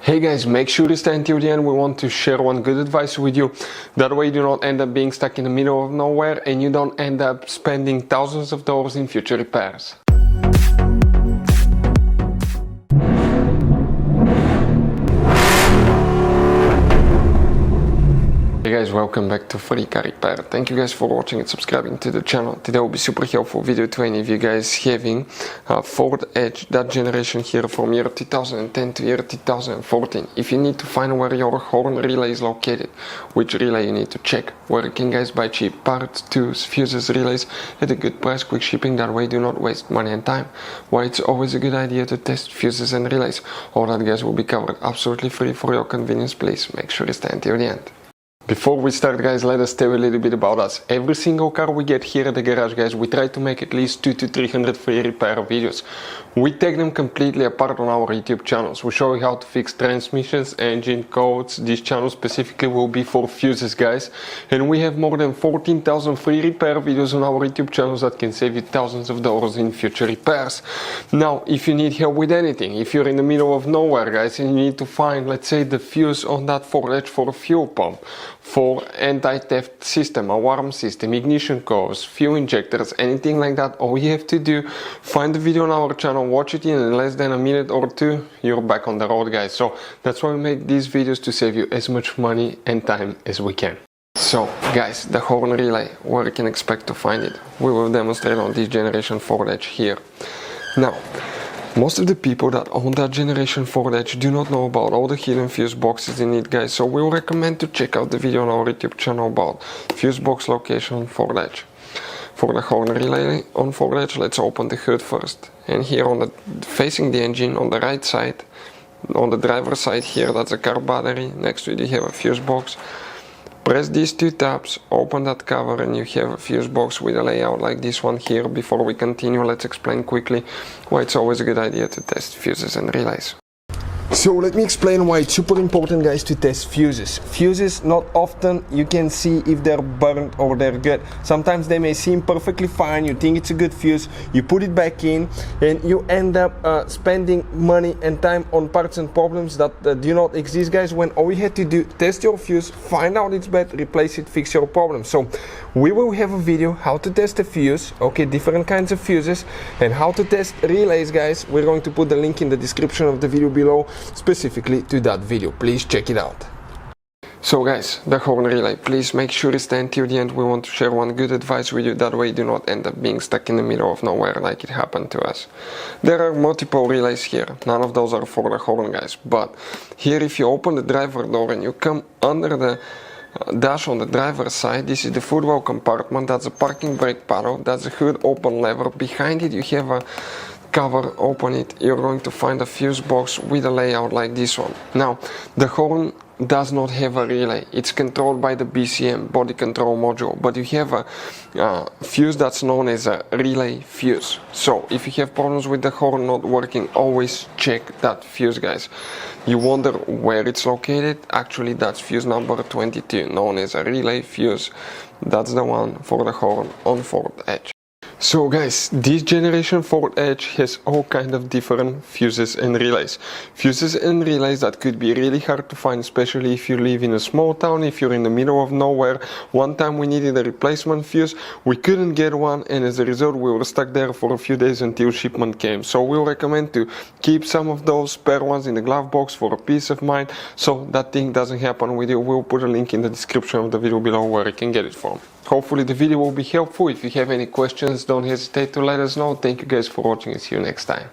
Hey guys, make sure to stay until the end. We want to share one good advice with you. That way you do not end up being stuck in the middle of nowhere and you don't end up spending thousands of dollars in future repairs. Hey guys, welcome back to Free Car Repair. Thank you guys for watching and subscribing to the channel. Today will be super helpful video to any of you guys having Ford Edge, that generation here from year 2010 to year 2014. If you need to find where your horn relay is located, which relay you need to check, where you can guys buy cheap parts, tools, fuses, relays at a good price, quick shipping, that way do not waste money and time. Why it's always a good idea to test fuses and relays. All that guys will be covered absolutely free for your convenience. Please make sure to stay until the end. Before we start guys, let us tell you a little bit about us. Every single car we get here at the garage guys, we try to make at least 200 to 300 free repair videos. We take them completely apart on our YouTube channels. We show you how to fix transmissions, engine codes. This channel specifically will be for fuses guys. And we have more than 14,000 free repair videos on our YouTube channels that can save you thousands of dollars in future repairs. Now, if you need help with anything, if you're in the middle of nowhere guys and you need to find, let's say, the fuse on that Ford Edge for a fuel pump, for anti-theft system, alarm system, ignition codes, fuel injectors, anything like that, all you have to do, find the video on our channel, watch it in less than a minute or two, you're back on the road guys. So that's why we make these videos, to save you as much money and time as we can. So guys, the horn relay, where you can expect to find it, we will demonstrate on this generation Ford Edge here. Now, most of the people that own that generation Ford Edge do not know about all the hidden fuse boxes in it guys, so we will recommend to check out the video on our YouTube channel about fuse box location Ford Edge. For the horn relay on Ford Edge, let's open the hood first. And here on the facing the engine on the right side, on the driver's side here, that's a car battery. Next to it you have a fuse box. Press these two tabs, open that cover, and you have a fuse box with a layout like this one here. Before we continue, let's explain quickly why it's always a good idea to test fuses and relays. So let me explain why it's super important guys to test fuses. Fuses, not often you can see if they're burnt or they're good. Sometimes they may seem perfectly fine, you think it's a good fuse, you put it back in and you end up spending money and time on parts and problems that do not exist guys, when all you had to do, test your fuse, find out it's bad, replace it, fix your problem. So we will have a video how to test a fuse, okay, different kinds of fuses, and how to test relays guys. We're going to put the link in the description of the video below specifically to that video. Please check it out. So guys, the horn relay, please make sure to stay until the end. We want to share one good advice with you, that way you do not end up being stuck in the middle of nowhere like it happened to us. There are multiple relays here, none of those are for the horn guys, but here if you open the driver door and you come under the dash on the driver's side, this is the footwell compartment, that's a parking brake paddle, that's a hood open lever. Behind it you have a cover, open it, you're going to find a fuse box with a layout like this one. Now, the horn does not have a relay, it's controlled by the BCM, body control module, but you have a fuse that's known as a relay fuse. So if you have problems with the horn not working, always check that fuse guys. You wonder where it's located, actually that's fuse number 22, known as a relay fuse. That's the one for the horn on Ford Edge. So guys, this generation Ford Edge has all kind of different fuses and relays. Fuses and relays that could be really hard to find, especially if you live in a small town, if you're in the middle of nowhere. One time we needed a replacement fuse, we couldn't get one, and as a result we were stuck there for a few days until shipment came. So we'll recommend to keep some of those spare ones in the glove box for a peace of mind, so that thing doesn't happen with you. We'll put a link in the description of the video below where you can get it from. Hopefully the video will be helpful. If you have any questions, don't hesitate to let us know. Thank you guys for watching and see you next time.